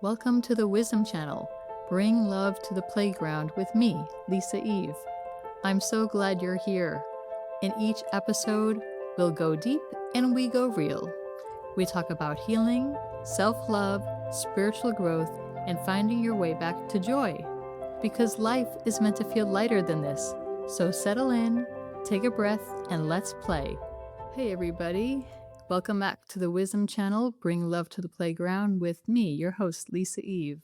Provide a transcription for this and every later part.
Welcome to the Wisdom Channel. Bring love to the playground with me, Lisa Eve. I'm so glad you're here. In each episode, we'll go deep and we go real. We talk about healing, self love, spiritual growth, and finding your way back to joy. Because life is meant to feel lighter than this. So settle in, take a breath, and let's play. Hey, everybody. Welcome back to the Wisdom Channel. Bring love to the playground with me, your host, Lisa Eve.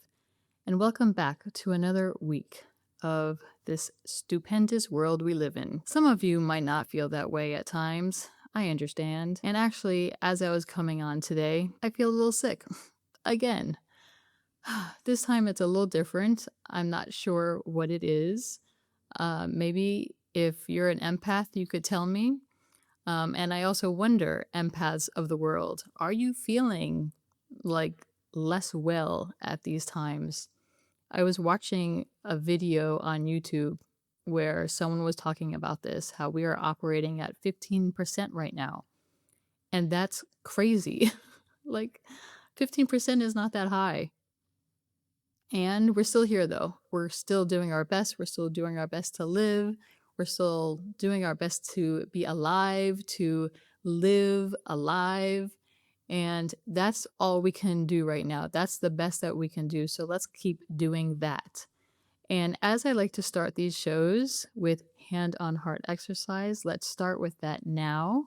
And welcome back to another week of this stupendous world we live in. Some of you might not feel that way at times. I understand. And actually, as I was coming on today, I feel a little sick. Again. This time it's a little different. I'm not sure what it is. Maybe if you're an empath, you could tell me. And I also wonder, empaths of the world, are you feeling like less well at these times? I was watching a video on YouTube where someone was talking about this, how we are operating at 15% right now. And that's crazy. Like 15% is not that high. And we're still here though. We're still doing our best. We're still doing our best to live. We're still doing our best to be alive, to live alive. And that's all we can do right now. That's the best that we can do. So let's keep doing that. And as I like to start these shows with hand on heart exercise, let's start with that now.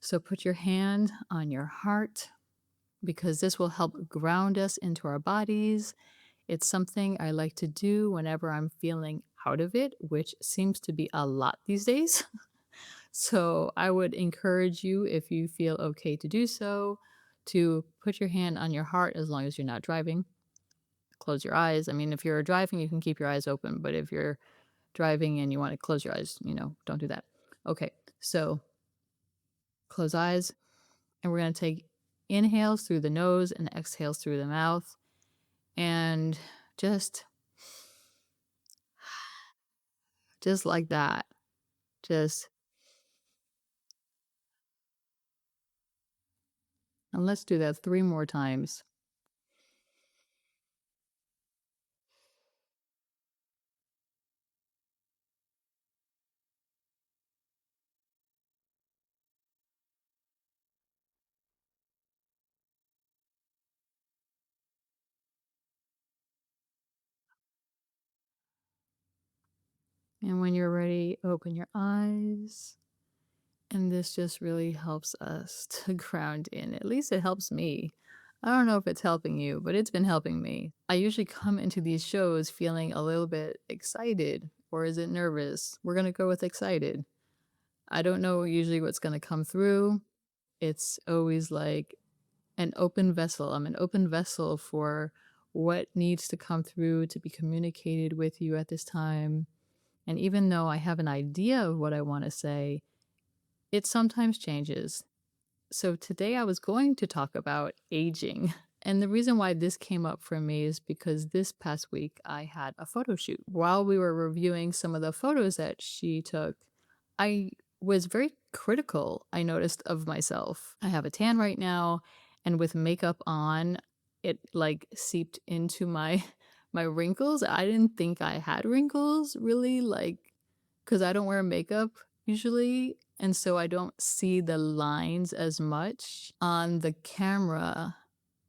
So put your hand on your heart because this will help ground us into our bodies. It's something I like to do whenever I'm feeling out of it, which seems to be a lot these days. So I would encourage you, if you feel okay to do so, to put your hand on your heart as long as you're not driving. Close your eyes. I mean, if you're driving, you can keep your eyes open, but if you're driving and you want to close your eyes, don't do that. Okay, so close eyes, and we're going to take inhales through the nose and exhales through the mouth, and just like that. And let's do that 3 more times. And when you're ready, open your eyes. And this just really helps us to ground in. At least it helps me. I don't know if it's helping you, but it's been helping me. I usually come into these shows feeling a little bit excited, or is it nervous? We're going to go with excited. I don't know usually what's going to come through. It's always like an open vessel. I'm an open vessel for what needs to come through to be communicated with you at this time. And even though I have an idea of what I want to say, it sometimes changes. So today I was going to talk about aging. And the reason why this came up for me is because this past week I had a photo shoot. While we were reviewing some of the photos that she took, I was very critical, I noticed, of myself. I have a tan right now, and with makeup on, it like seeped into my my wrinkles. I didn't think I had wrinkles really, like, because I don't wear makeup usually, and so I don't see the lines as much on the camera.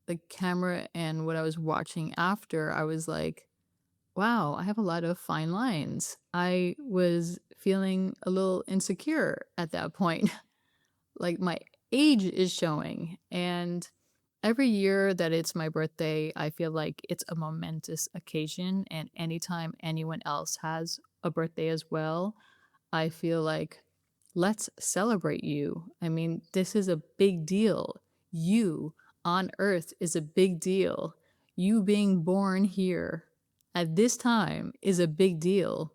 The camera and what I was watching after, I was like, wow, I have a lot of fine lines. I was feeling a little insecure at that point. Like my age is showing. And every year that it's my birthday, I feel like it's a momentous occasion. And anytime anyone else has a birthday as well, I feel like, let's celebrate you. I mean, this is a big deal. You on earth is a big deal. You being born here at this time is a big deal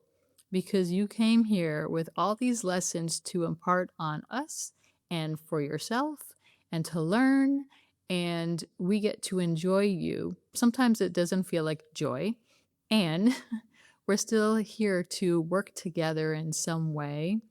because you came here with all these lessons to impart on us and for yourself and to learn. And we get to enjoy you. Sometimes it doesn't feel like joy. And we're still here to work together in some way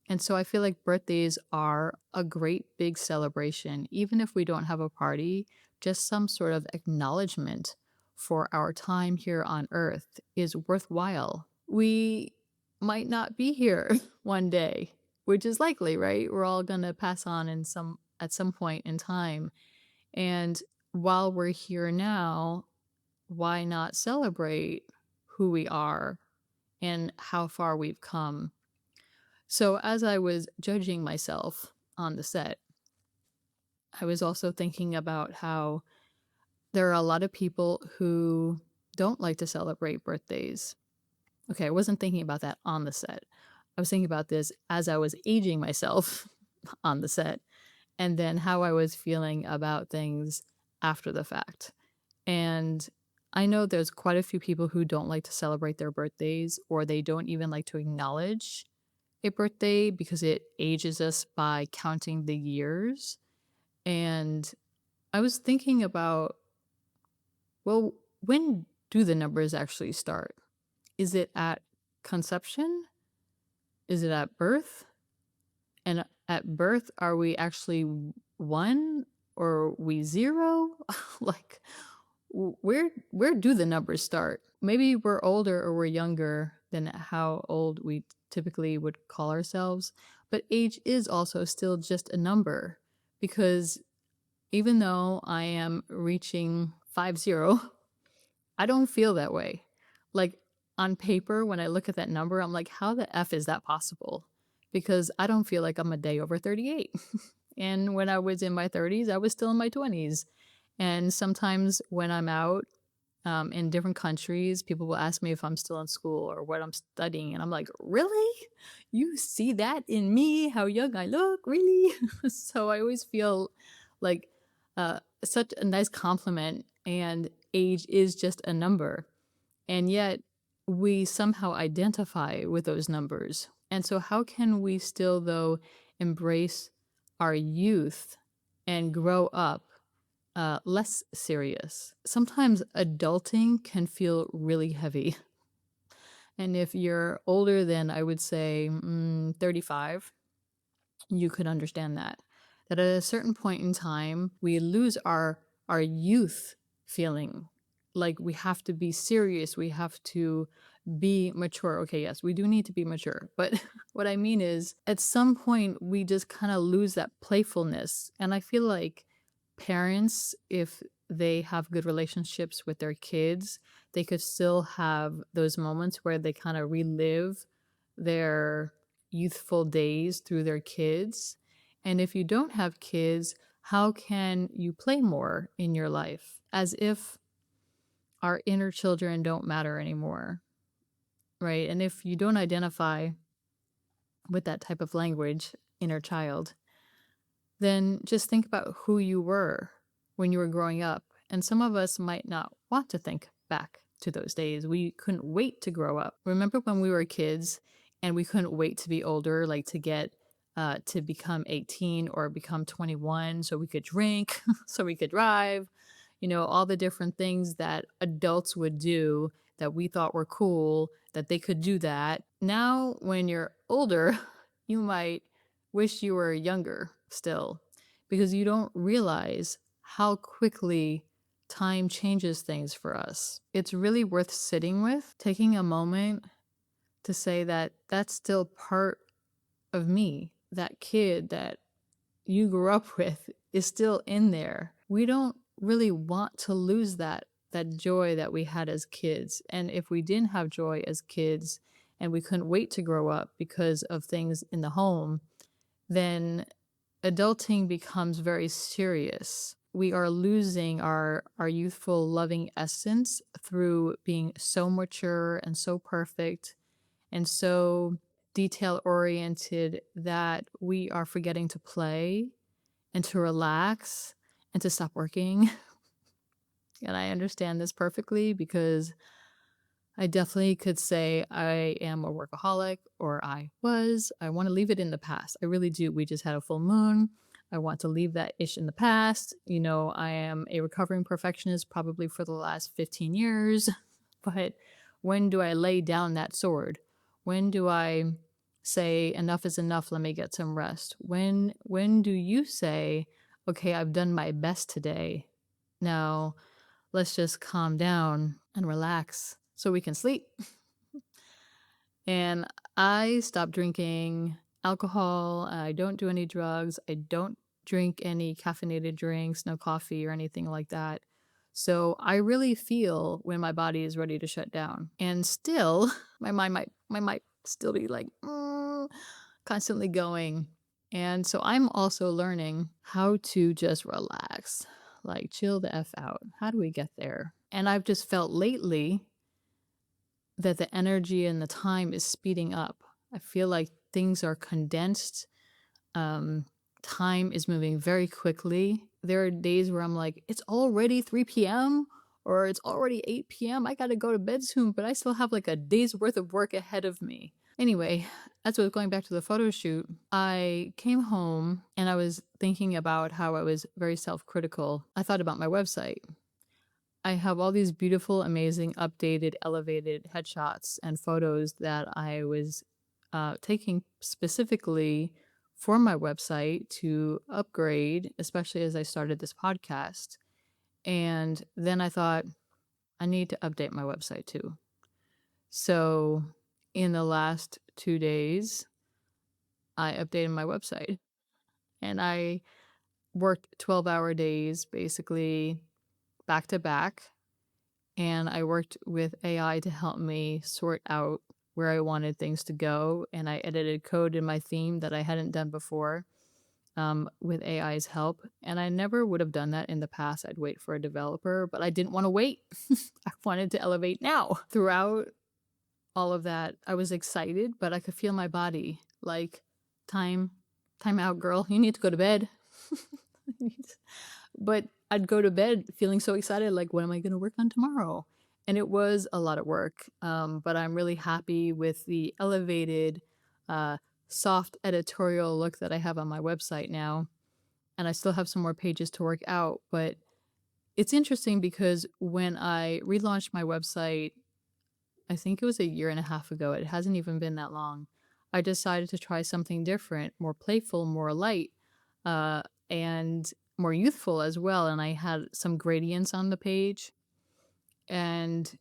And so I feel like birthdays are a great big celebration, even if we don't have a party, just some sort of acknowledgement for our time here on earth is worthwhile. We might not be here one day, which is likely, right? We're all going to pass on at some point in time. And while we're here now, why not celebrate who we are and how far we've come? So, as I was judging myself on the set, I was also thinking about how there are a lot of people who don't like to celebrate birthdays. Okay, I wasn't thinking about that on the set. I was thinking about this as I was aging myself on the set, and then how I was feeling about things after the fact. And I know there's quite a few people who don't like to celebrate their birthdays, or they don't even like to acknowledge a birthday because it ages us by counting the years. And I was thinking about, well, when do the numbers actually start? Is it at conception? Is it at birth? And at birth, are we actually one or we zero? Like, where do the numbers start? Maybe we're older or we're younger than how old we typically would call ourselves, but age is also still just a number because even though I am reaching 50, I don't feel that way. Like on paper, when I look at that number, I'm like, how the F is that possible? Because I don't feel like I'm a day over 38. And when I was in my 30s, I was still in my 20s. And sometimes when I'm out in different countries, people will ask me if I'm still in school or what I'm studying. And I'm like, really? You see that in me? How young I look? Really? So I always feel like such a nice compliment. And age is just a number. And yet we somehow identify with those numbers. And so, how can we still, though, embrace our youth and grow up less serious? Sometimes adulting can feel really heavy. And if you're older than, I would say, 35, you could understand that. That at a certain point in time, we lose our youth feeling. Like we have to be serious, we have to be mature. Okay, yes, we do need to be mature. But what I mean is, at some point, we just kind of lose that playfulness. And I feel like parents, if they have good relationships with their kids, they could still have those moments where they kind of relive their youthful days through their kids. And if you don't have kids, how can you play more in your life? As if our inner children don't matter anymore, right? And if you don't identify with that type of language, inner child, then just think about who you were when you were growing up. And some of us might not want to think back to those days. We couldn't wait to grow up. Remember when we were kids and we couldn't wait to be older, like to get to become 18 or become 21 so we could drink, so we could drive, all the different things that adults would do that we thought were cool, that they could do that. Now, when you're older, you might wish you were younger still because you don't realize how quickly time changes things for us. It's really worth sitting with, taking a moment to say that that's still part of me. That kid that you grew up with is still in there. We don't really want to lose that joy that we had as kids. And if we didn't have joy as kids and we couldn't wait to grow up because of things in the home, then adulting becomes very serious. We are losing our youthful, loving essence through being so mature and so perfect and so detail oriented that we are forgetting to play and to relax and to stop working. And I understand this perfectly because I definitely could say I am a workaholic or I was. I want to leave it in the past. I really do. We just had a full moon. I want to leave that ish in the past. I am a recovering perfectionist probably for the last 15 years. But when do I lay down that sword? When do I say enough is enough, let me get some rest? When do you say, okay, I've done my best today. Now let's just calm down and relax so we can sleep. And I stopped drinking alcohol. I don't do any drugs. I don't drink any caffeinated drinks, no coffee or anything like that. So I really feel when my body is ready to shut down. And still, my mind might still be like constantly going. And so I'm also learning how to just relax, like chill the F out. How do we get there? And I've just felt lately that the energy and the time is speeding up. I feel like things are condensed. Um, Time is moving very quickly. There are days where I'm like, it's already 3 p.m. or it's already 8 p.m. I got to go to bed soon, but I still have like a day's worth of work ahead of me. Anyway, as I was going back to the photo shoot, I came home and I was thinking about how I was very self critical. I thought about my website. I have all these beautiful, amazing, updated, elevated headshots and photos that I was taking specifically for my website to upgrade, especially as I started this podcast. And then I thought, I need to update my website too. So in the last 2 days, I updated my website and I worked 12-hour days basically back to back. And I worked with AI to help me sort out where I wanted things to go. And I edited code in my theme that I hadn't done before with AI's help. And I never would have done that in the past. I'd wait for a developer, but I didn't want to wait. I wanted to elevate now. Throughout all of that, I was excited, but I could feel my body like, time, time out, girl. You need to go to bed. But I'd go to bed feeling so excited, like, what am I going to work on tomorrow? And it was a lot of work. But I'm really happy with the elevated, uh, soft editorial look that I have on my website now. And I still have some more pages to work out. But it's interesting because when I relaunched my website, I think it was a year and a half ago, it hasn't even been that long. I decided to try something different, more playful, more light, and more youthful as well. And I had some gradients on the page, and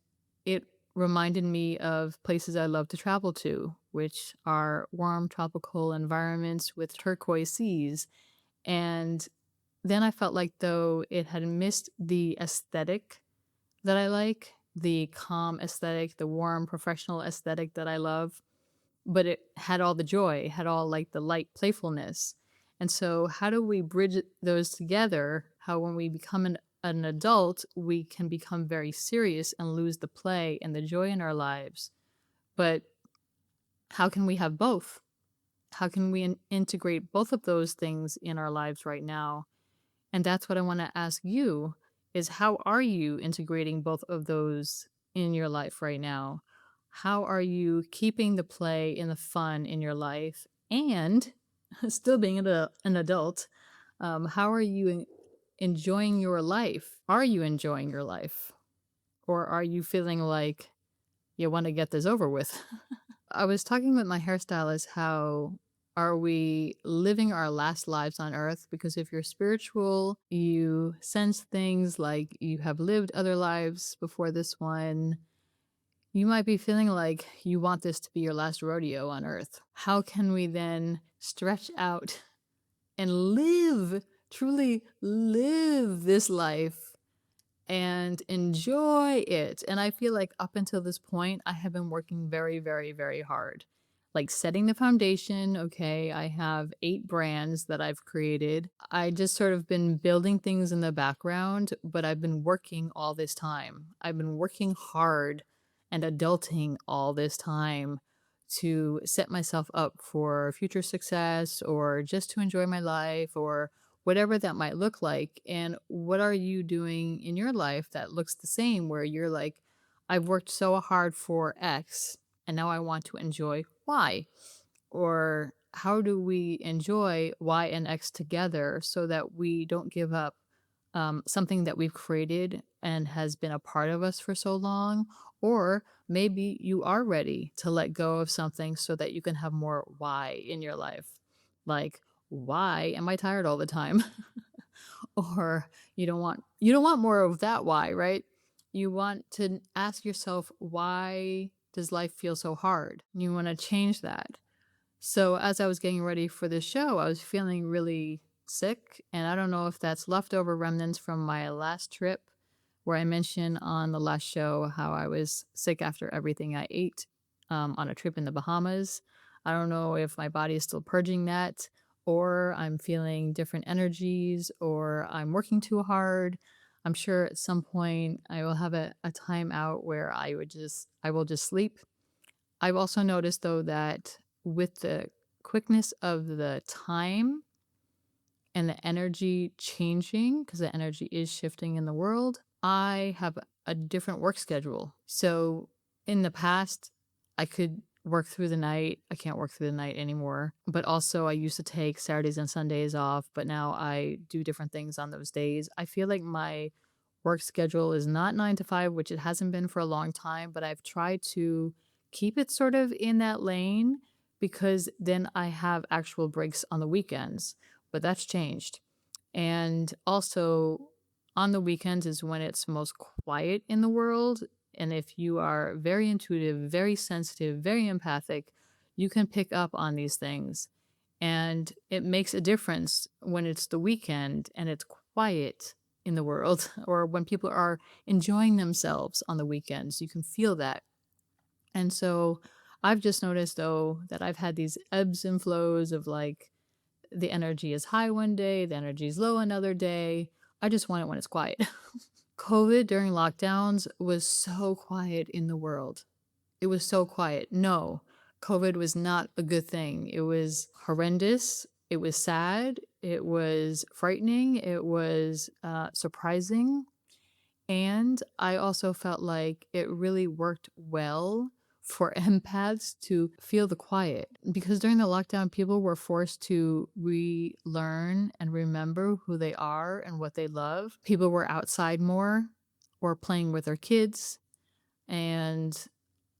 it reminded me of places I love to travel to, which are warm tropical environments with turquoise seas. And then I felt like though it had missed the aesthetic that I like, the calm aesthetic, the warm professional aesthetic that I love, but it had all the joy, it had all like the light playfulness. And so, how do we bridge those together? How, when we become an adult, we can become very serious and lose the play and the joy in our lives. But how can we have both? How can we integrate both of those things in our lives right now? And that's what I want to ask you is how are you integrating both of those in your life right now? How are you keeping the play and the fun in your life and still being an adult? How are you enjoying your life? Are you enjoying your life? Or are you feeling like you want to get this over with? I was talking with my hairstylist how are we living our last lives on earth? Because if you're spiritual, you sense things like you have lived other lives before this one. You might be feeling like you want this to be your last rodeo on earth. How can we then stretch out and live, truly live this life and enjoy it? And I feel like up until this point, I have been working very, very, very hard. Like setting the foundation. Okay, I have 8 brands that I've created. I just sort of been building things in the background, but I've been working all this time. I've been working hard and adulting all this time to set myself up for future success or just to enjoy my life or whatever that might look like. And what are you doing in your life that looks the same, where you're like, I've worked so hard for X and now I want to enjoy Y? Or how do we enjoy Y and X together so that we don't give up something that we've created and has been a part of us for so long. Or maybe you are ready to let go of something so that you can have more why in your life. Like, why am I tired all the time? Or you don't want more of that why, right? You want to ask yourself, why does life feel so hard? You want to change that. So as I was getting ready for this show, I was feeling really sick, and I don't know if that's leftover remnants from my last trip, where I mentioned on the last show how I was sick after everything I ate on a trip in the Bahamas. I don't know if my body is still purging that, or I'm feeling different energies, or I'm working too hard. I'm sure at some point I will have a time out where I will just sleep. I've also noticed though that with the quickness of the time and the energy changing, because the energy is shifting in the world, I have a different work schedule. So in the past, I could work through the night. I can't work through the night anymore. But also, I used to take Saturdays and Sundays off, but now I do different things on those days. I feel like my work schedule is not 9 to 5, which it hasn't been for a long time, but I've tried to keep it sort of in that lane because then I have actual breaks on the weekends, but that's changed. And also, on the weekends is when it's most quiet in the world. And if you are very intuitive, very sensitive, very empathic, you can pick up on these things. And it makes a difference when it's the weekend and it's quiet in the world, or when people are enjoying themselves on the weekends. You can feel that. And so I've just noticed, though, that I've had these ebbs and flows of like the energy is high one day, the energy is low another day. I just want it when it's quiet. COVID during lockdowns was so quiet in the world. It was so quiet. No, COVID was not a good thing. It was horrendous. It was sad. It was frightening. It was surprising. And I also felt like it really worked well for empaths to feel the quiet. Because during the lockdown, people were forced to relearn and remember who they are and what they love. People were outside more or playing with their kids and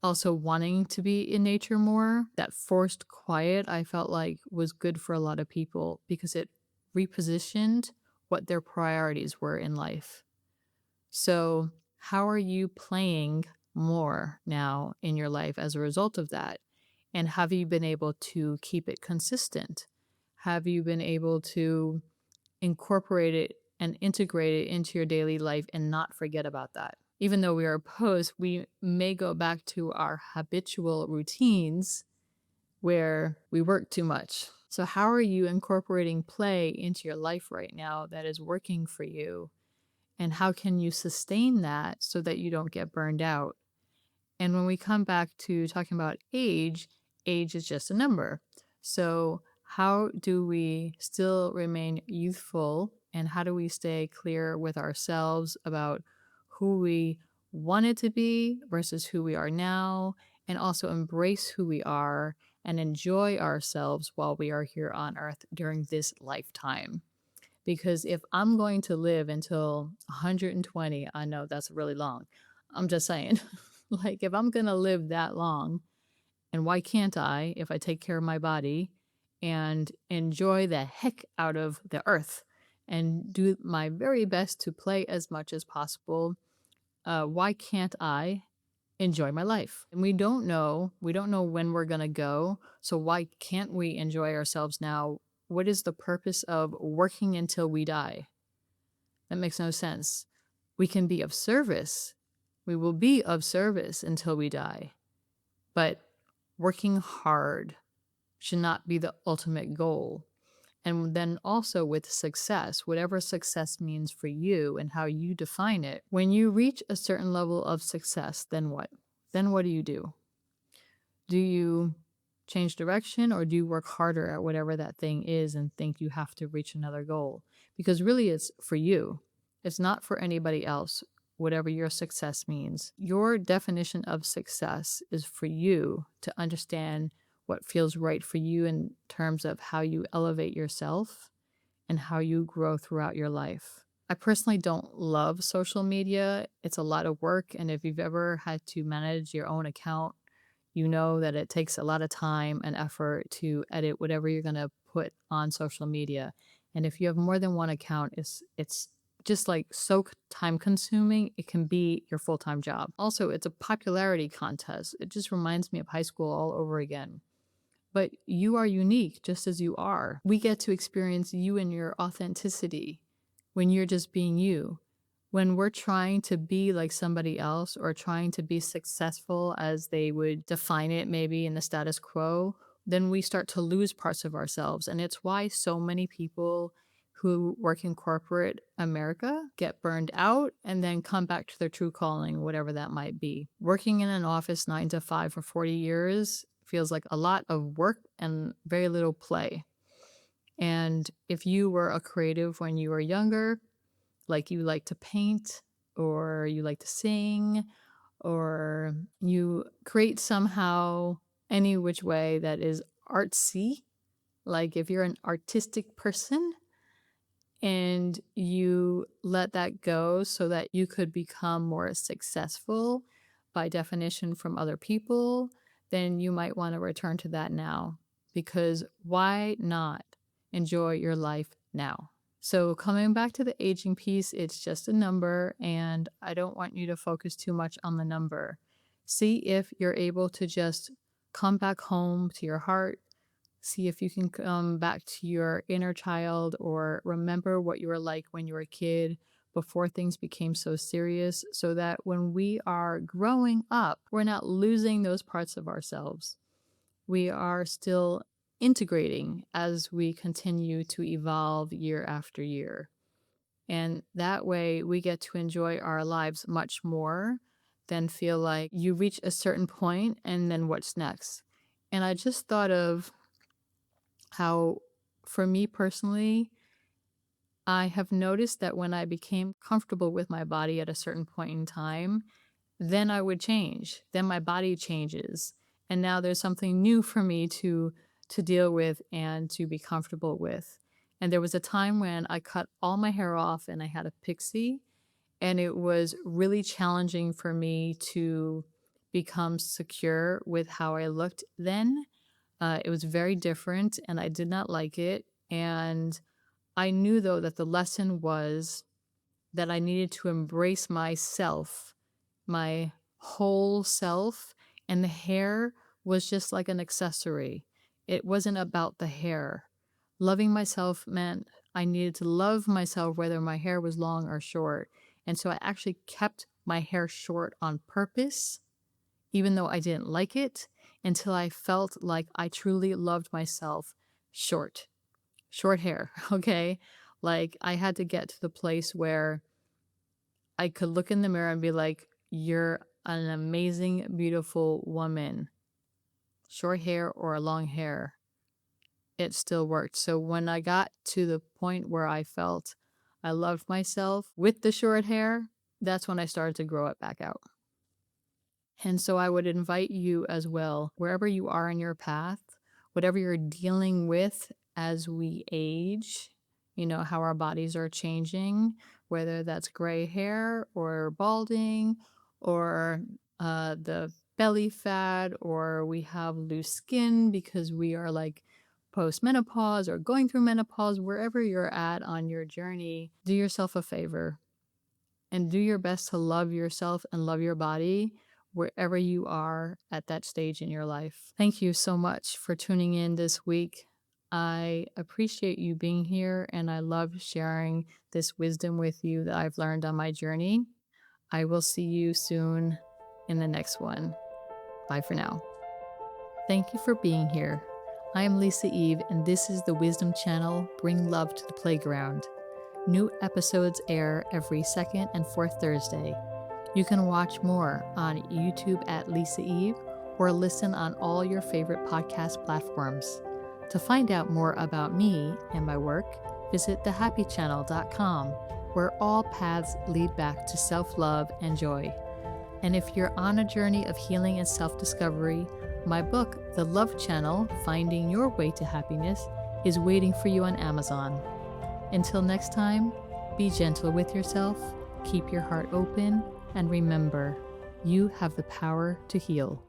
also wanting to be in nature more. That forced quiet, I felt like, was good for a lot of people because it repositioned what their priorities were in life. So, how are you playing more now in your life as a result of that? And have you been able to keep it consistent? Have you been able to incorporate it and integrate it into your daily life and not forget about that? Even though we are opposed, we may go back to our habitual routines where we work too much. So, how are you incorporating play into your life right now that is working for you? And how can you sustain that so that you don't get burned out? And when we come back to talking about age is just a number. So, how do we still remain youthful? And how do we stay clear with ourselves about who we wanted to be versus who we are now? And also embrace who we are and enjoy ourselves while we are here on earth during this lifetime. Because if I'm going to live until 120, I know that's really long. I'm just saying, like, if I'm going to live that long, and why can't I if I take care of my body and enjoy the heck out of the earth and do my very best to play as much as possible? Why can't I enjoy my life? And we don't know when we're going to go. So why can't we enjoy ourselves now? What is the purpose of working until we die? That makes no sense. We can be of service. We will be of service until we die. But working hard should not be the ultimate goal. And then also with success, whatever success means for you and how you define it, when you reach a certain level of success, then what? Then what do you do? Do you change direction, or do you work harder at whatever that thing is and think you have to reach another goal? Because really it's for you. It's not for anybody else, whatever your success means. Your definition of success is for you to understand what feels right for you in terms of how you elevate yourself and how you grow throughout your life. I personally don't love social media. It's a lot of work, and if you've ever had to manage your own account, you know that it takes a lot of time and effort to edit whatever you're gonna put on social media. And if you have more than one account, it's just like so time consuming, it can be your full-time job. Also, it's a popularity contest. It just reminds me of high school all over again. But you are unique just as you are. We get to experience you and your authenticity when you're just being you. When we're trying to be like somebody else or trying to be successful as they would define it, maybe in the status quo, then we start to lose parts of ourselves. And it's why so many people who work in corporate America get burned out and then come back to their true calling, whatever that might be. Working in an office 9 to 5 for 40 years feels like a lot of work and very little play. And if you were a creative when you were younger, like you like to paint or you like to sing or you create somehow any which way that is artsy, like if you're an artistic person, and you let that go so that you could become more successful by definition from other people, then you might want to return to that now. Because why not enjoy your life now? So, coming back to the aging piece, it's just a number, and I don't want you to focus too much on the number. See if you're able to just come back home to your heart. See if you can come back to your inner child or remember what you were like when you were a kid before things became so serious, so that when we are growing up, we're not losing those parts of ourselves. We are still integrating as we continue to evolve year after year. And that way we get to enjoy our lives much more than feel like you reach a certain point and then what's next. And I just thought of how, for me personally, I have noticed that when I became comfortable with my body at a certain point in time, then I would change. Then my body changes. And now there's something new for me to deal with and to be comfortable with. And there was a time when I cut all my hair off and I had a pixie, and it was really challenging for me to become secure with how I looked then. It was very different and I did not like it. And I knew, though, that the lesson was that I needed to embrace myself, my whole self, and the hair was just like an accessory. It wasn't about the hair. Loving myself meant I needed to love myself whether my hair was long or short. And so I actually kept my hair short on purpose, even though I didn't like it, until I felt like I truly loved myself short. Short hair, okay? Like I had to get to the place where I could look in the mirror and be like, you're an amazing, beautiful woman. Short hair or long hair, it still worked. So when I got to the point where I felt I loved myself with the short hair, that's when I started to grow it back out. And so I would invite you as well, wherever you are in your path, whatever you're dealing with as we age, you know, how our bodies are changing, whether that's gray hair or balding or the belly fat, or we have loose skin because we are like post-menopause or going through menopause, wherever you're at on your journey, do yourself a favor and do your best to love yourself and love your body wherever you are at that stage in your life. Thank you so much for tuning in this week. I appreciate you being here and I love sharing this wisdom with you that I've learned on my journey. I will see you soon in the next one. Bye for now. Thank you for being here. I am Lisa Eve, and this is the Wisdom Channel, Bring Love to the Playground. New episodes air every second and fourth Thursday. You can watch more on YouTube at Lisa Eve or listen on all your favorite podcast platforms. To find out more about me and my work, visit thehappychannel.com, where all paths lead back to self-love and joy. And if you're on a journey of healing and self-discovery, my book, The Love Channel, Finding Your Way to Happiness, is waiting for you on Amazon. Until next time, Be gentle with yourself, keep your heart open, and remember, you have the power to heal.